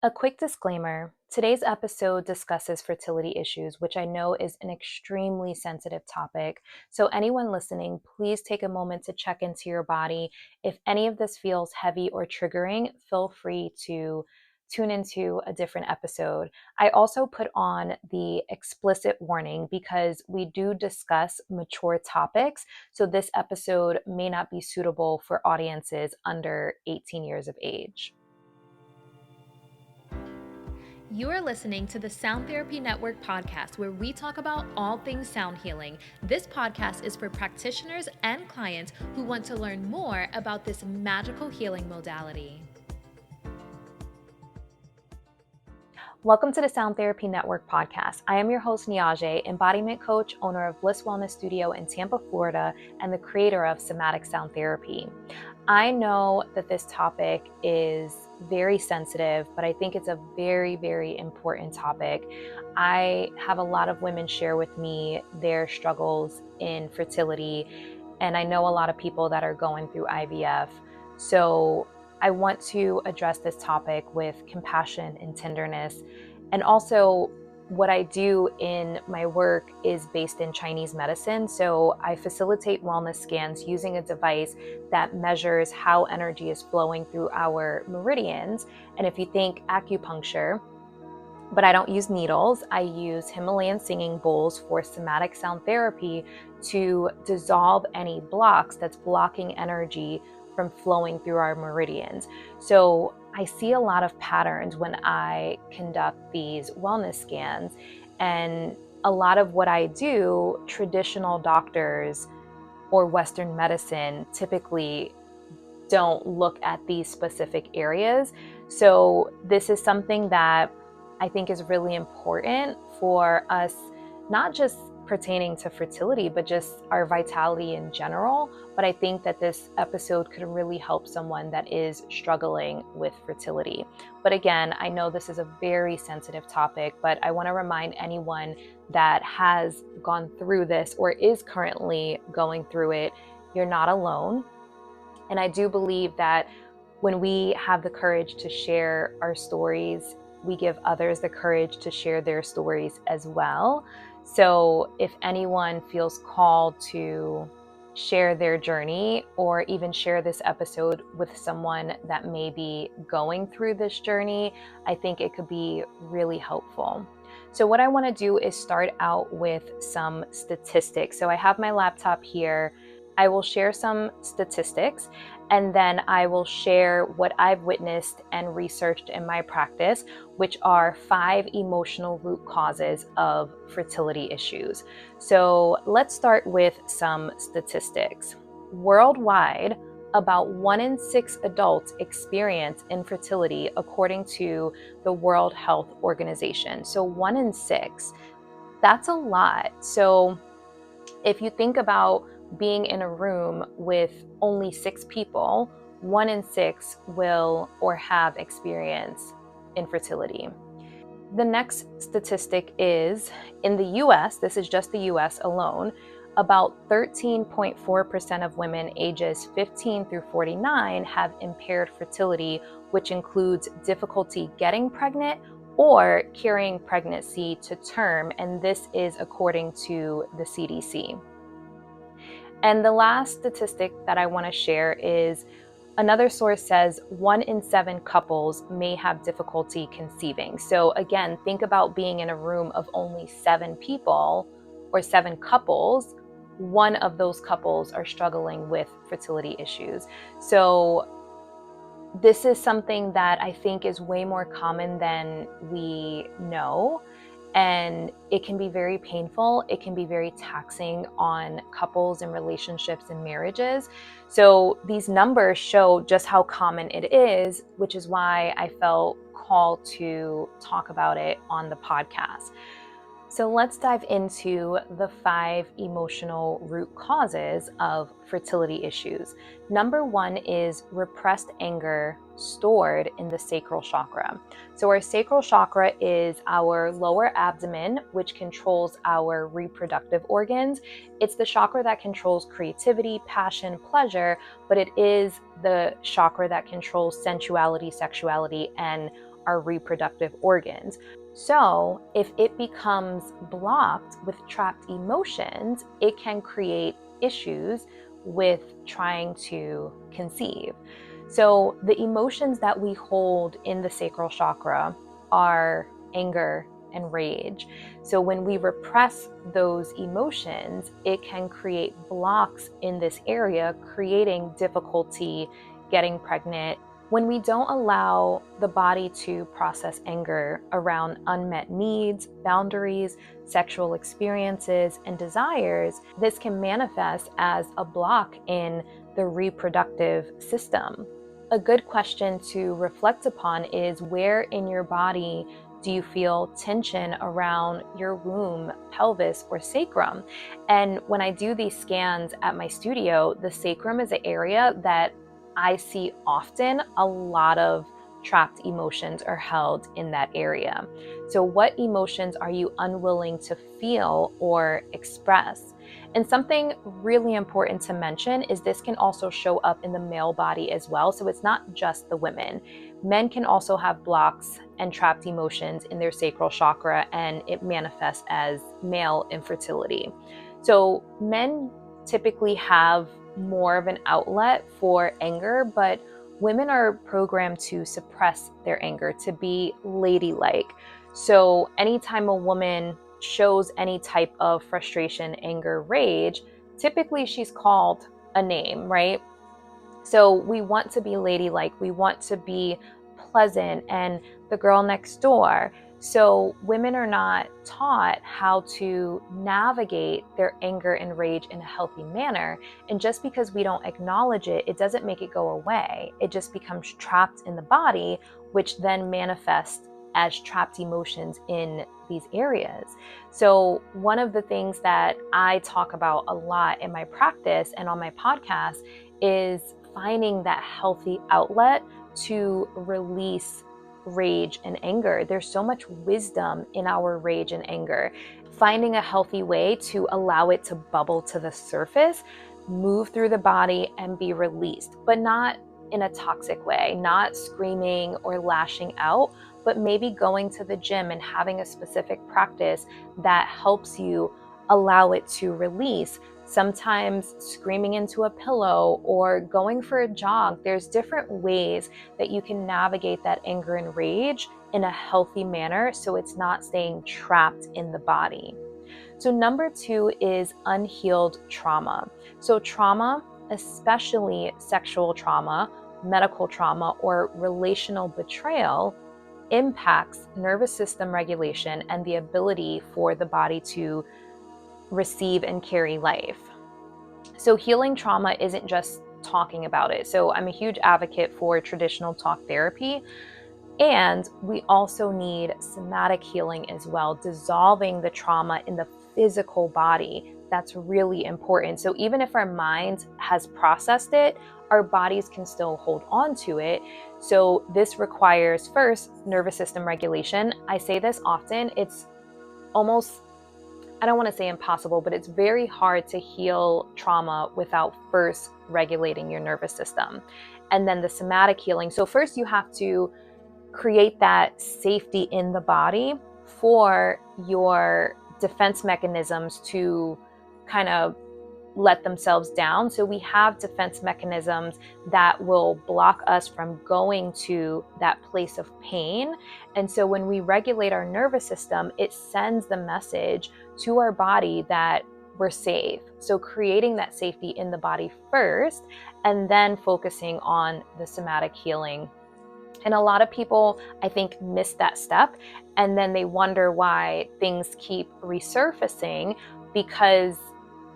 A quick disclaimer, today's episode discusses fertility issues, which I know is an extremely sensitive topic. So anyone listening, please take a moment to check into your body. If any of this feels heavy or triggering, feel free to tune into a different episode. I also put on the explicit warning because we do discuss mature topics. So this episode may not be suitable for audiences under 18 years of age. You are listening to the Sound Therapy Network podcast, where we talk about all things sound healing. This podcast is for practitioners and clients who want to learn more about this magical healing modality. Welcome to the Sound Therapy Network podcast. I am your host, Niajae, Embodiment Coach, owner of Bliss Wellness Studio in Tampa, Florida, and the creator of Somatic Sound Therapy. I know that this topic is very sensitive, but I think it's a very, very important topic. I have a lot of women share with me their struggles in fertility, and I know a lot of people that are going through IVF. So I want to address this topic with compassion and tenderness. And also, what I do in my work is based in Chinese medicine. So I facilitate wellness scans using a device that measures how energy is flowing through our meridians. And if you think acupuncture, but I don't use needles, I use Himalayan singing bowls for somatic sound therapy to dissolve any blocks that's blocking energy from flowing through our meridians. So I see a lot of patterns when I conduct these wellness scans, and a lot of what I do, traditional doctors or Western medicine typically don't look at these specific areas. So this is something that I think is really important for us, not just pertaining to fertility, but just our vitality in general. But I think that this episode could really help someone that is struggling with fertility. But again, I know this is a very sensitive topic, but I want to remind anyone that has gone through this or is currently going through it, you're not alone. And I do believe that when we have the courage to share our stories, we give others the courage to share their stories as well. So if anyone feels called to share their journey or even share this episode with someone that may be going through this journey, I think it could be really helpful. So what I want to do is start out with some statistics. So I have my laptop here. I will share some statistics, and then I will share what I've witnessed and researched in my practice, which are 5 emotional root causes of fertility issues. So let's start with some statistics. Worldwide, about 1 in 6 adults experience infertility, according to the World Health Organization. So 1 in 6, that's a lot. So if you think about being in a room with only 6 people, 1 in 6 will or have experienced infertility. The next statistic is in the US, this is just the US alone, about 13.4% of women ages 15 through 49 have impaired fertility, which includes difficulty getting pregnant or carrying pregnancy to term, and this is according to the CDC. And the last statistic that I want to share is another source says 1 in 7 couples may have difficulty conceiving. So again, think about being in a room of only 7 people or 7 couples. One of those couples are struggling with fertility issues. So this is something that I think is way more common than we know. And it can be very painful. It can be very taxing on couples and relationships and marriages. So these numbers show just how common it is, which is why I felt called to talk about it on the podcast. So let's dive into the 5 emotional root causes of fertility issues. Number 1 is repressed anger stored in the sacral chakra. So our sacral chakra is our lower abdomen, which controls our reproductive organs. It's the chakra that controls creativity, passion, pleasure, but it is the chakra that controls sensuality, sexuality, and our reproductive organs. So if it becomes blocked with trapped emotions, it can create issues with trying to conceive. So the emotions that we hold in the sacral chakra are anger and rage. So when we repress those emotions, it can create blocks in this area, creating difficulty getting pregnant. When we don't allow the body to process anger around unmet needs, boundaries, sexual experiences, and desires, this can manifest as a block in the reproductive system. A good question to reflect upon is, where in your body do you feel tension around your womb, pelvis, or sacrum? And when I do these scans at my studio, the sacrum is an area that I see often a lot of trapped emotions are held in that area. So what emotions are you unwilling to feel or express? And something really important to mention is this can also show up in the male body as well. So it's not just the women. Men can also have blocks and trapped emotions in their sacral chakra, and it manifests as male infertility. So men typically have more of an outlet for anger, but women are programmed to suppress their anger, to be ladylike. So anytime a woman shows any type of frustration, anger, rage, typically she's called a name, right? So we want to be ladylike, we want to be pleasant and the girl next door. So women are not taught how to navigate their anger and rage in a healthy manner. And just because we don't acknowledge it, it doesn't make it go away. It just becomes trapped in the body, which then manifests as trapped emotions in these areas. So one of the things that I talk about a lot in my practice and on my podcast is finding that healthy outlet to release rage and anger. There's so much wisdom in our rage and anger. Finding a healthy way to allow it to bubble to the surface, move through the body, and be released, but not in a toxic way, not screaming or lashing out, but maybe going to the gym and having a specific practice that helps you allow it to release. Sometimes screaming into a pillow or going for a jog. There's different ways that you can navigate that anger and rage in a healthy manner so it's not staying trapped in the body. So number 2 is unhealed trauma. So trauma, especially sexual trauma, medical trauma, or relational betrayal, impacts nervous system regulation and the ability for the body to receive and carry life. So healing trauma isn't just talking about it. So I'm a huge advocate for traditional talk therapy. And we also need somatic healing as well, dissolving the trauma in the physical body. That's really important. So even if our mind has processed it, our bodies can still hold on to it. So this requires, first, nervous system regulation. I say this often. It's almost, I don't want to say impossible, but it's very hard to heal trauma without first regulating your nervous system. And then the somatic healing. So first you have to create that safety in the body for your defense mechanisms to kind of let themselves down. So we have defense mechanisms that will block us from going to that place of pain. And so when we regulate our nervous system, it sends the message to our body that we're safe. So creating that safety in the body first, and then focusing on the somatic healing. And a lot of people, I think, miss that step. And then they wonder why things keep resurfacing, because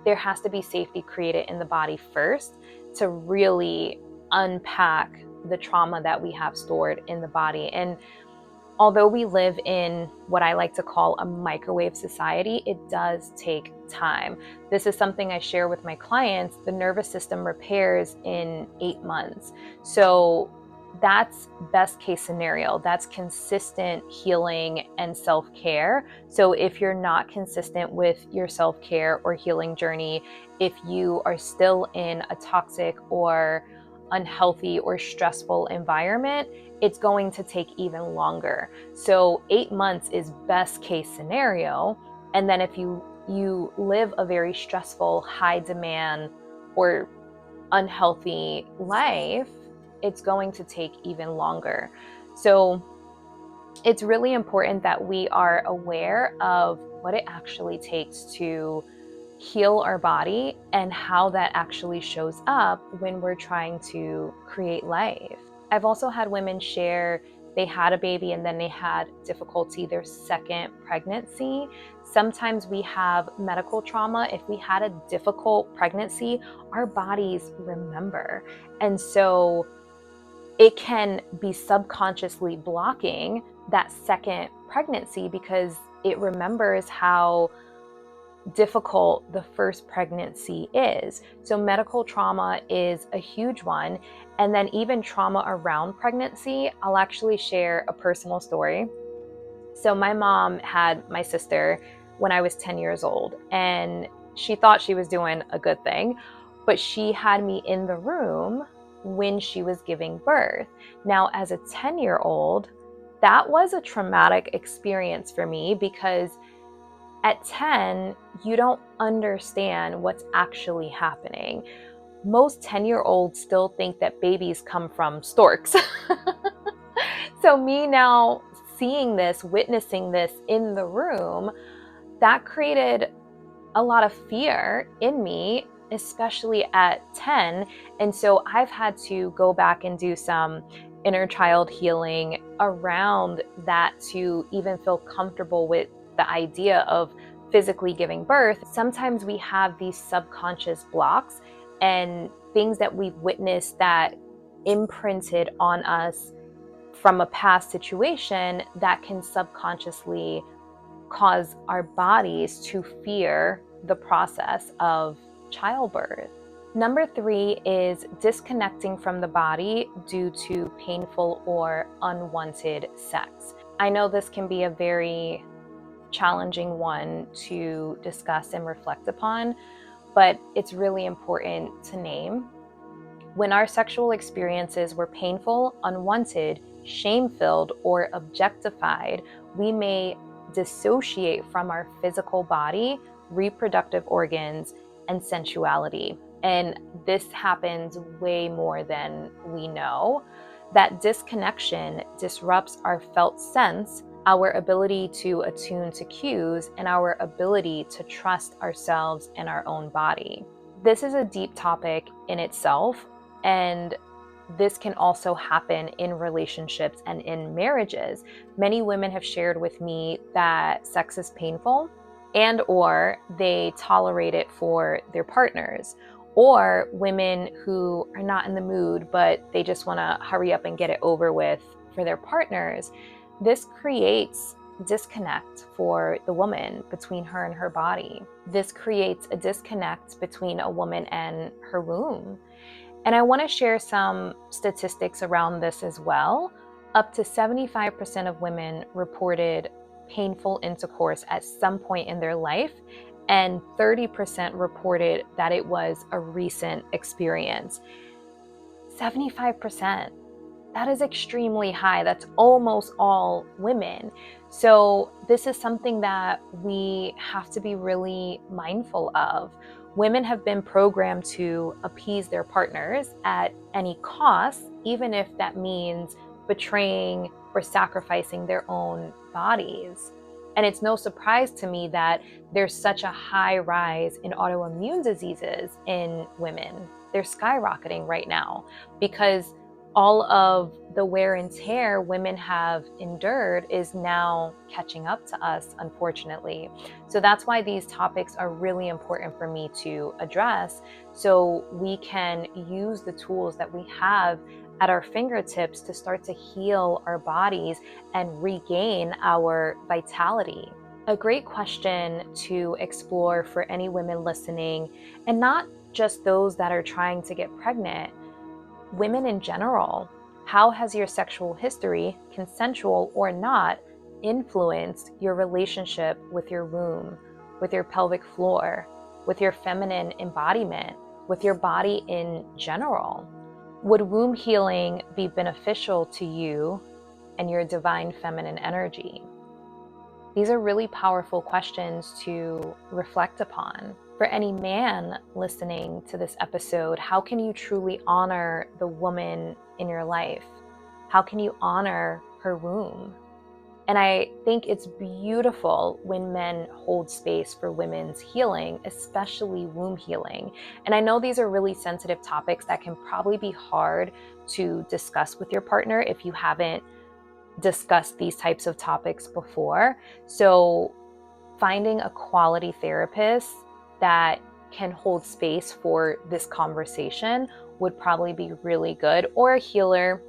there has to be safety created in the body first to really unpack the trauma that we have stored in the body. And although we live in what I like to call a microwave society, it does take time. This is something I share with my clients. The nervous system repairs in 8 months. So that's best case scenario. That's consistent healing and self-care. So if you're not consistent with your self-care or healing journey, if you are still in a toxic or unhealthy or stressful environment, it's going to take even longer. So 8 months is best case scenario. And then if you live a very stressful, high demand or unhealthy life, it's going to take even longer. So it's really important that we are aware of what it actually takes to heal our body and how that actually shows up when we're trying to create life. I've also had women share they had a baby and then they had difficulty their second pregnancy. Sometimes we have medical trauma. If we had a difficult pregnancy, our bodies remember. And so it can be subconsciously blocking that second pregnancy because it remembers how difficult the first pregnancy is. So medical trauma is a huge one. And then even trauma around pregnancy, I'll actually share a personal story. So my mom had my sister when I was 10 years old, and she thought she was doing a good thing, but she had me in the room when she was giving birth. Now, as a 10-year-old, that was a traumatic experience for me because at 10, you don't understand what's actually happening. Most 10-year-olds still think that babies come from storks. So me now seeing this, witnessing this in the room, that created a lot of fear in me, especially at 10. And so I've had to go back and do some inner child healing around that to even feel comfortable with the idea of physically giving birth. Sometimes we have these subconscious blocks and things that we've witnessed that imprinted on us from a past situation that can subconsciously cause our bodies to fear the process of childbirth. Number 3 is disconnecting from the body due to painful or unwanted sex. I know this can be a very challenging one to discuss and reflect upon, but it's really important to name. When our sexual experiences were painful, unwanted, shame-filled, or objectified, we may dissociate from our physical body, reproductive organs, and sensuality. And this happens way more than we know. That disconnection disrupts our felt sense, our ability to attune to cues, and our ability to trust ourselves and our own body. This is a deep topic in itself, and this can also happen in relationships and in marriages. Many women have shared with me that sex is painful and or they tolerate it for their partners, or women who are not in the mood but they just want to hurry up and get it over with for their partners. This creates disconnect for the woman between her and her body. This creates a disconnect between a woman and her womb. And I want to share some statistics around this as well. Up to 75% of women reported painful intercourse at some point in their life, and 30% reported that it was a recent experience. 75%. That is extremely high. That's almost all women. So this is something that we have to be really mindful of. Women have been programmed to appease their partners at any cost, even if that means betraying or sacrificing their own bodies. And it's no surprise to me that there's such a high rise in autoimmune diseases in women. They're skyrocketing right now because all of the wear and tear women have endured is now catching up to us, unfortunately. So that's why these topics are really important for me to address, so we can use the tools that we have at our fingertips to start to heal our bodies and regain our vitality. A great question to explore for any women listening, and not just those that are trying to get pregnant, women in general. How has your sexual history, consensual or not, influenced your relationship with your womb, with your pelvic floor, with your feminine embodiment, with your body in general? Would womb healing be beneficial to you and your divine feminine energy? These are really powerful questions to reflect upon. For any man listening to this episode, how can you truly honor the woman in your life? How can you honor her womb? And I think it's beautiful when men hold space for women's healing, especially womb healing. And I know these are really sensitive topics that can probably be hard to discuss with your partner if you haven't discussed these types of topics before. So finding a quality therapist that can hold space for this conversation would probably be really good, or a healer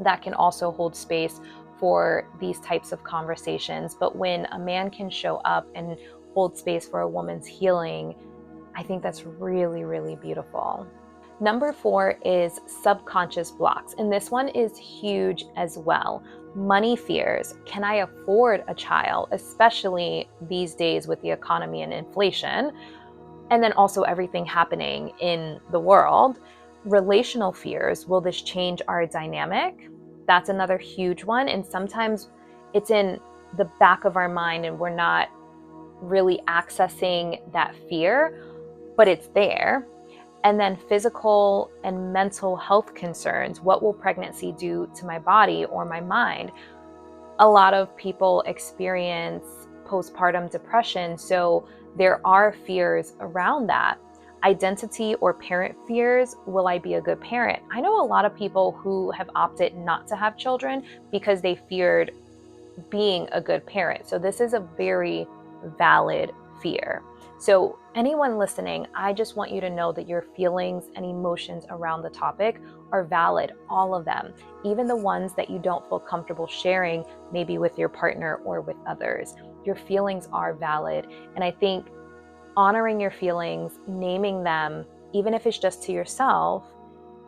that can also hold space for these types of conversations. But when a man can show up and hold space for a woman's healing, I think that's really, really beautiful. Number 4 is subconscious blocks. And this one is huge as well. Money fears. Can I afford a child, especially these days with the economy and inflation? And then also everything happening in the world. Relational fears. Will this change our dynamic? That's another huge one. And sometimes it's in the back of our mind and we're not really accessing that fear, but it's there. And then physical and mental health concerns. What will pregnancy do to my body or my mind? A lot of people experience postpartum depression, so there are fears around that. Identity or parent fears. Will I be a good parent? I know a lot of people who have opted not to have children because they feared being a good parent. So this is a very valid fear. So anyone listening, I just want you to know that your feelings and emotions around the topic are valid, all of them, even the ones that you don't feel comfortable sharing, maybe with your partner or with others. Your feelings are valid. And I think honoring your feelings, naming them, even if it's just to yourself,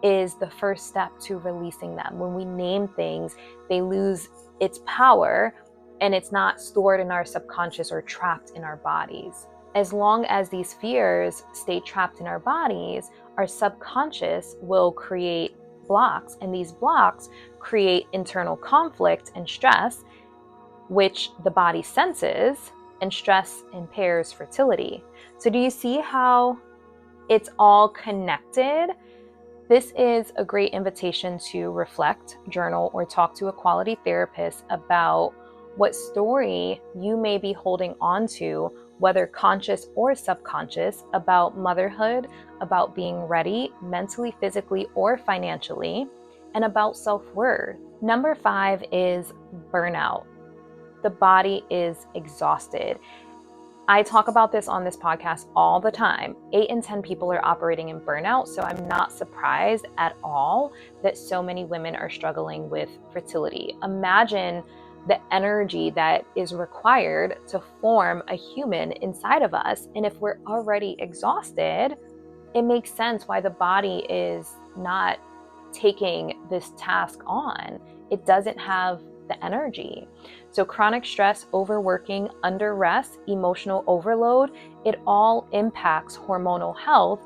is the first step to releasing them. When we name things, they lose its power and it's not stored in our subconscious or trapped in our bodies. As long as these fears stay trapped in our bodies, our subconscious will create blocks, and these blocks create internal conflict and stress, which the body senses, and stress impairs fertility. So do you see how it's all connected? This is a great invitation to reflect, journal, or talk to a quality therapist about what story you may be holding on to, whether conscious or subconscious, about motherhood, about being ready mentally, physically, or financially, and about self-worth. Number 5 is burnout. The body is exhausted. I talk about this on this podcast all the time. 8 in 10 people are operating in burnout, so I'm not surprised at all that so many women are struggling with fertility. Imagine the energy that is required to form a human inside of us. And if we're already exhausted, it makes sense why the body is not taking this task on. It doesn't have the energy. So chronic stress, overworking, under rest, emotional overload, it all impacts hormonal health,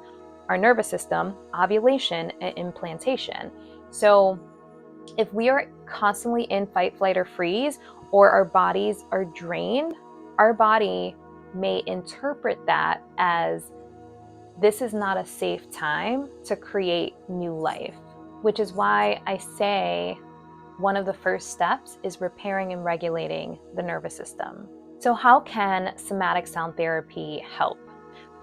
our nervous system, ovulation, and implantation. So if we are constantly in fight, flight, or freeze, or our bodies are drained, our body may interpret that as this is not a safe time to create new life, which is why I say one of the first steps is repairing and regulating the nervous system. So how can somatic sound therapy help?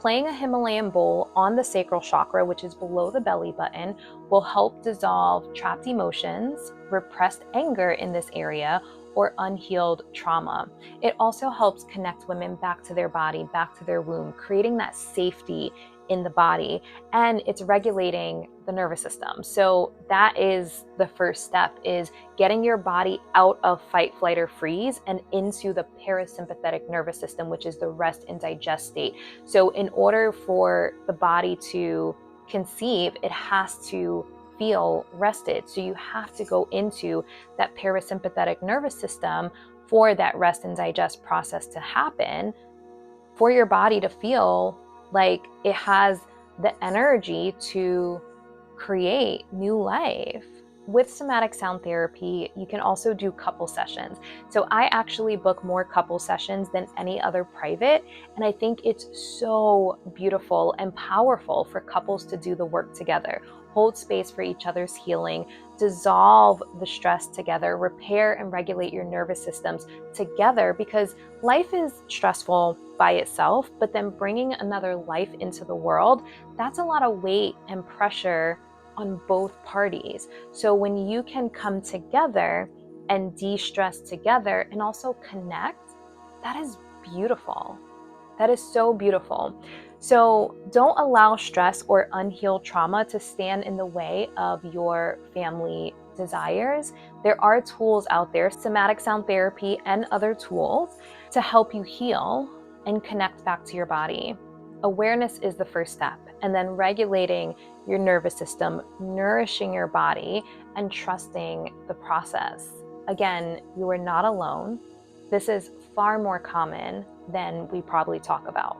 Playing a Himalayan bowl on the sacral chakra, which is below the belly button, will help dissolve trapped emotions, repressed anger in this area, or unhealed trauma. It also helps connect women back to their body, back to their womb, creating that safety in the body, and it's regulating the nervous system. So that is the first step, is getting your body out of fight, flight, or freeze and into the parasympathetic nervous system, which is the rest and digest state. So in order for the body to conceive, it has to feel rested. So you have to go into that parasympathetic nervous system for that rest and digest process to happen, for your body to feel like it has the energy to create new life. With somatic sound therapy, you can also do couple sessions. So I actually book more couple sessions than any other private, and I think it's so beautiful and powerful for couples to do the work together, hold space for each other's healing, dissolve the stress together, repair and regulate your nervous systems together, because life is stressful by itself, but then bringing another life into the world, that's a lot of weight and pressure on both parties. So when you can come together and de-stress together and also connect, that is beautiful. That is so beautiful. So don't allow stress or unhealed trauma to stand in the way of your family desires. There are tools out there, somatic sound therapy and other tools, to help you heal and connect back to your body. Awareness is the first step, and then regulating your nervous system, nourishing your body, and trusting the process. Again, you are not alone. This is far more common than we probably talk about.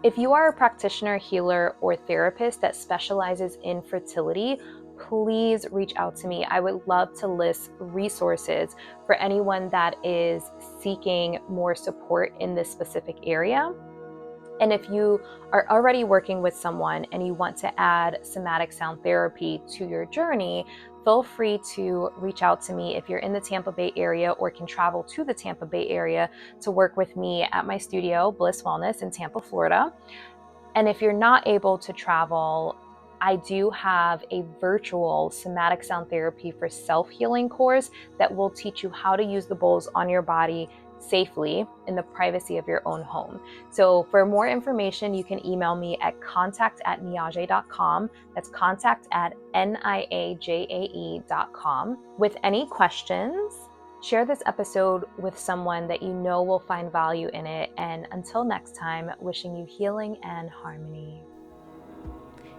If you are a practitioner, healer, or therapist that specializes in fertility, please reach out to me. I would love to list resources for anyone that is seeking more support in this specific area. And if you are already working with someone and you want to add somatic sound therapy to your journey, feel free to reach out to me if you're in the Tampa Bay area or can travel to the Tampa Bay area to work with me at my studio, Bliss Wellness in Tampa, Florida. And if you're not able to travel, I do have a virtual somatic sound therapy for self-healing course that will teach you how to use the bowls on your body safely in the privacy of your own home. So for more information, you can email me at contact@niajae.com. That's contact@niajae.com. With any questions, share this episode with someone that you know will find value in it. And until next time, wishing you healing and harmony.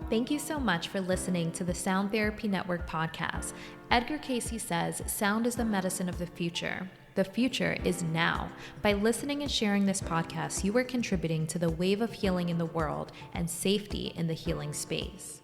Thank you so much for listening to the Sound Therapy Network podcast. Edgar Cayce says, sound is the medicine of the future. The future is now. By listening and sharing this podcast, you are contributing to the wave of healing in the world and safety in the healing space.